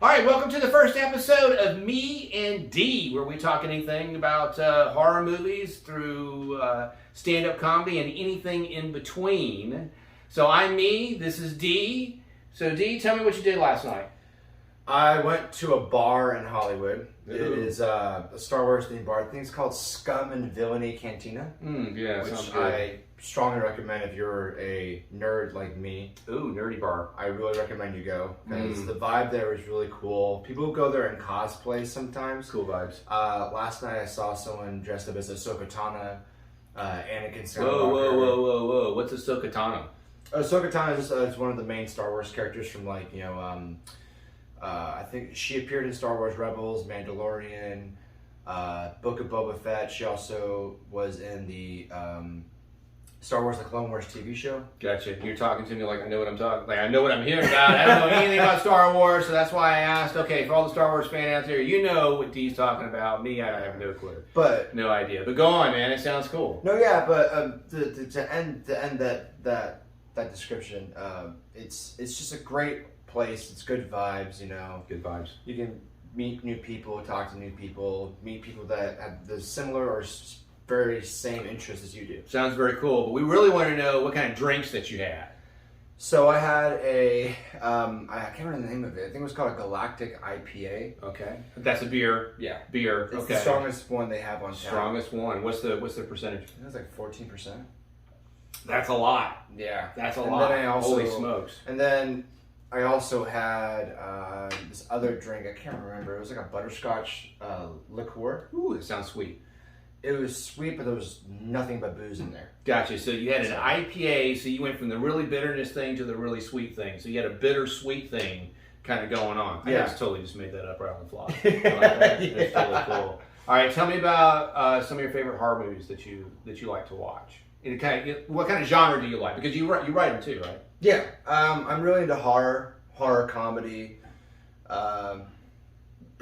All right, welcome to the first episode of Me and D, where we talk anything about horror movies through stand-up comedy and anything in between. So I'm Me, this is D. So D, tell me what you did last night. I went to a bar in Hollywood. Ooh. It is a Star Wars themed bar. I think it's called Scum and Villainy Cantina. Yeah, which sounds good. I strongly recommend if you're a nerd like me. Ooh, nerdy bar. I really recommend you go because the vibe there is really cool. People go there in cosplay sometimes. Cool vibes. Last night I saw someone dressed up as Ahsoka Tano, Anakin Skywalker. Whoa. What's Ahsoka Tano? Ahsoka Tano is one of the main Star Wars characters from I think she appeared in Star Wars Rebels, Mandalorian, Book of Boba Fett. She also was in the Star Wars: The Clone Wars TV show. Gotcha. You're talking to me like I know what I'm talking. Like I know what I'm hearing about. I don't know anything about Star Wars, so that's why I asked. Okay, for all the Star Wars fans out there, you know what D's talking about. Me, I have no clue. But no idea. But go on, man. It sounds cool. No, yeah, but to end that description, it's just a great place. It's good vibes, you know. Good vibes. You can meet new people, talk to new people, meet people that have the similar or very same interests as you do. Sounds very cool, but we really want to know what kind of drinks that you had. So I had I can't remember the name of it. I think it was called a Galactic IPA. Okay. That's a beer. Yeah. Beer. It's okay. the strongest one they have on tap. Strongest one. What's the percentage? I think it was like 14%. That's a lot. Yeah. That's a and lot. Then I also, Holy smokes. And then I also had this other drink. I can't remember. It was like a butterscotch liqueur. Ooh, that sounds sweet. It was sweet, but there was nothing but booze in there. Gotcha. So you had an IPA, so you went from the really bitterness thing to the really sweet thing. So you had a bitter-sweet thing kind of going on. I just totally just made that up right on the fly. I like that. That's totally cool. All right, tell me about some of your favorite horror movies that you like to watch. What kind of genre do you like? Because you write them too, right? Yeah, I'm really into horror comedy.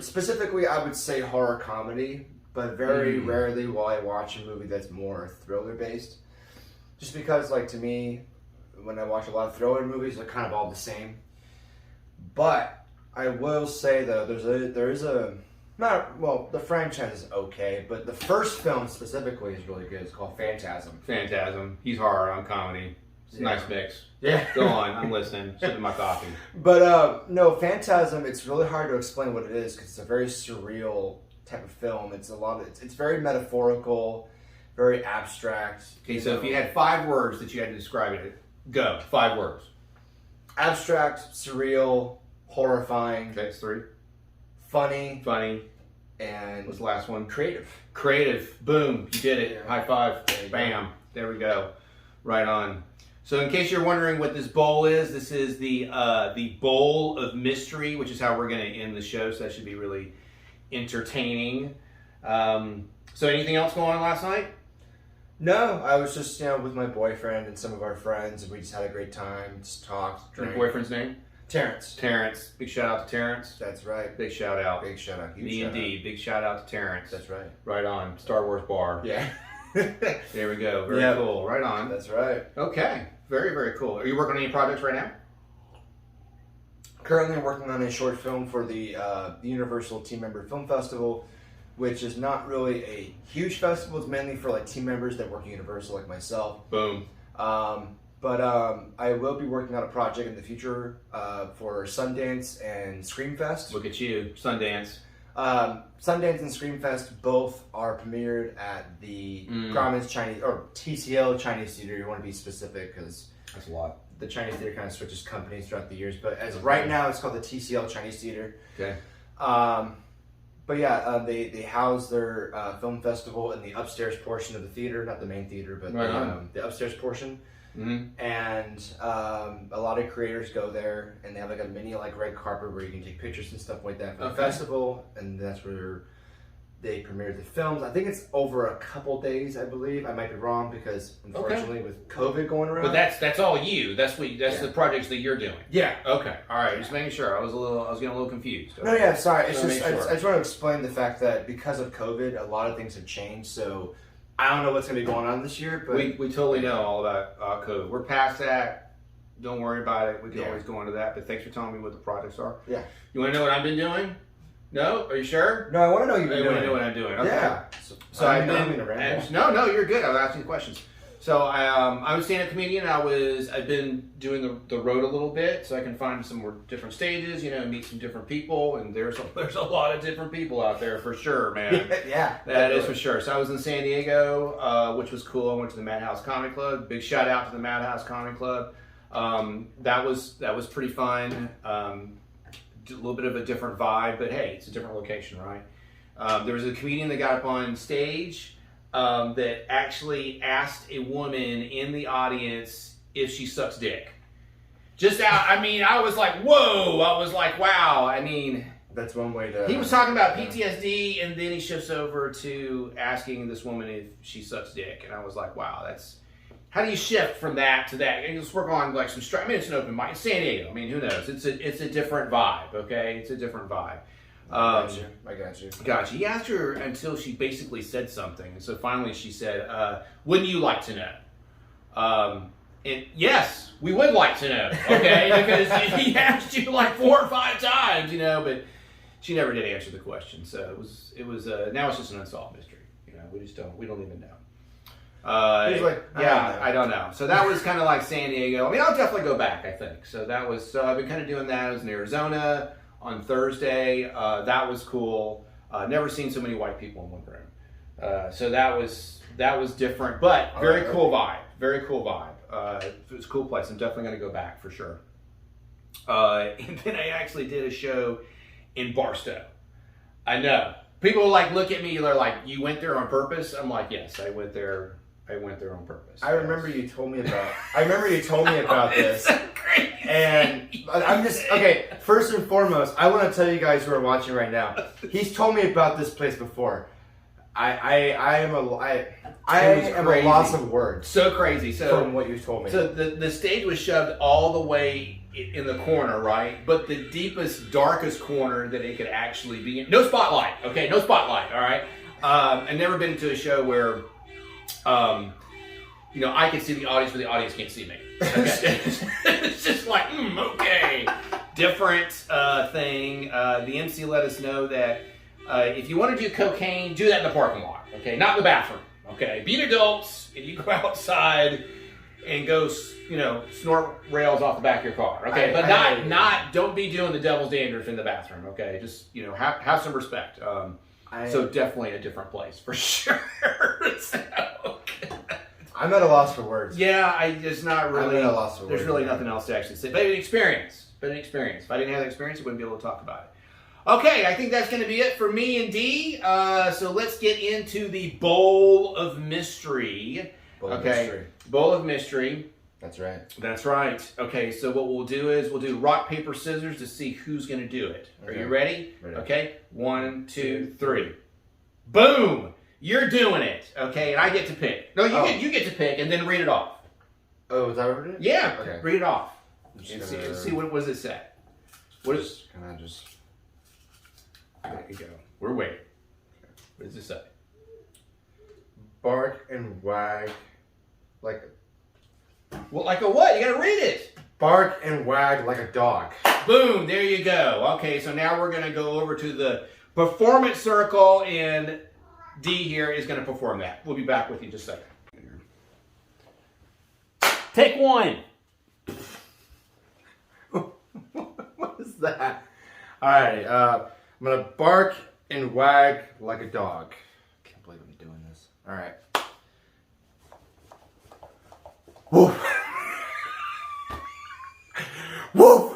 Specifically, I would say horror comedy, but very rarely will I watch a movie that's more thriller based. Just because, like, to me, when I watch a lot of thriller movies, they're kind of all the same. But I will say though, the franchise is okay, but the first film specifically is really good. It's called Phantasm. Phantasm. He's horror, I'm comedy. It's a nice mix. Yeah. Go on, I'm listening. Sipping my coffee. But no, Phantasm. It's really hard to explain what it is because it's a very surreal type of film. It's very metaphorical, very abstract. Okay, so if you had 5 words that you had to describe it, go. 5 words. Abstract, surreal, horrifying. Okay, it's 3. Funny, and what's the last one? Creative. Boom, you did it. Yeah. High five. Bam. There we go. Right on. So in case you're wondering what this bowl is, this is the bowl of mystery, which is how we're going to end the show. So that should be really entertaining. So anything else going on last night? No, I was just with my boyfriend and some of our friends, and we just had a great time. Just talked, drank. Your boyfriend's name? Terrence. Big shout out to Terrence. That's right. Big shout out. Big shout out. Me and D. Big shout out to Terrence. That's right. Right on. Star Wars bar. Yeah. There we go. Very cool. Right on. That's right. Okay. Very, very cool. Are you working on any projects right now? Currently, I'm working on a short film for the Universal Team Member Film Festival, which is not really a huge festival. It's mainly for like team members that work at Universal, like myself. Boom. But I will be working on a project in the future for Sundance and Screamfest. Look at you, Sundance. Sundance and Screamfest both are premiered at the Grauman's Chinese, or TCL Chinese Theater. You want to be specific because that's a lot. The Chinese Theater kind of switches companies throughout the years, but as of right now, it's called the TCL Chinese Theater. Okay. But yeah, they house their film festival in the upstairs portion of the theater, not the main theater, but the upstairs portion. Mm-hmm. And a lot of creators go there, and they have like a mini red carpet where you can take pictures and stuff like that for the festival, and that's where they premiered the films. I think it's over a couple days, I believe. I might be wrong because unfortunately with COVID going around. But that's all you. That's the projects that you're doing. Yeah. Okay. All right. Just making sure. I was getting a little confused. Okay. No, yeah. Sorry. It's just I just want to explain the fact that because of COVID, a lot of things have changed. So I don't know what's going to be going on this year, but we totally know all about COVID. We're past that. Don't worry about it. We can Yeah. always go into that. But thanks for telling me what the projects are. Yeah. You want to know what I've been doing? No? Are you sure? No, I want to know what you've been You want to doing. know what I'm doing? Okay. Yeah. So I've been. No, you're good. I was asking questions. So I'm a stand-up comedian. I've been doing the road a little bit, so I can find some more different stages, meet some different people, and there's a lot of different people out there for sure, man. Yeah, that is for sure. So I was in San Diego, which was cool. I went to the Madhouse Comedy Club. Big shout out to the Madhouse Comedy Club. That was pretty fun. A little bit of a different vibe, but hey, it's a different location, right? There was a comedian that got up on stage. That actually asked a woman in the audience if she sucks dick. I was like, whoa! I was like, wow! That's one way to... He was talking about PTSD, and then he shifts over to asking this woman if she sucks dick, and I was like, wow, that's... How do you shift from that to that? And let's work on like some... it's an open mic. It's San Diego. Who knows? It's a different vibe, okay? It's a different vibe. I got you. Gotcha. He asked her until she basically said something. And so finally she said, wouldn't you like to know? And yes, we would like to know, okay? Because he asked you like 4 or 5 times, but she never did answer the question. So it was now it's just an unsolved mystery. We don't even know. He's like, I don't know. So that was kind of like San Diego. I'll definitely go back, I think. So I've been kind of doing that. I was in Arizona on Thursday. That was cool. Never seen so many white people in one room. So that was different, but very cool vibe. Very cool vibe. It was a cool place. I'm definitely going to go back for sure. And then I actually did a show in Barstow. I know. People look at me, they're like, you went there on purpose? I'm like, yes, I went there on purpose. I remember you told me about this. So crazy. And I'm just, okay, first and foremost, I want to tell you guys who are watching right now, he's told me about this place before. I am a loss of words. So crazy. So from what you told me. So the stage was shoved all the way in the corner, right? But the deepest, darkest corner that it could actually be in. No spotlight, okay? No spotlight, all right? I've never been to a show where, I can see the audience, but the audience can't see me. Okay? It's just like, okay. Different thing. The MC let us know that if you want to do cocaine, do that in the parking lot, okay? Not in the bathroom, okay? Be adults, and you go outside and go, snort rails off the back of your car, okay? But don't be doing the devil's dandruff in the bathroom, okay? Just, have some respect. So definitely a different place, for sure. I'm at a loss for words. Yeah, there's not really, I'm at a loss for words. There's really nothing else to actually say. But an experience. If I didn't have that experience, I wouldn't be able to talk about it. Okay, I think that's going to be it for me and Dee. So let's get into the Bowl of Mystery. Bowl of Mystery. That's right. That's right. Okay, so what we'll do is we'll do rock, paper, scissors to see who's going to do it. Okay. Are you ready? Ready. Okay, 1, 2, 3. Boom! You're doing it. Okay, and I get to pick. No, you get to pick and then read it off. Oh, is that what it is? Yeah, okay. Read it off. And see what does it say. What is? Can I just? There you go. We're waiting. What does it say? Bark and wag like. Well, like a what? You gotta read it. Bark and wag like a dog. Boom! There you go. Okay, so now we're gonna go over to the performance circle, and Dee here is gonna perform that. We'll be back with you in just a second. Take 1. What is that? All right, I'm gonna bark and wag like a dog. Can't believe I'm doing this. All right. Woof. Woof.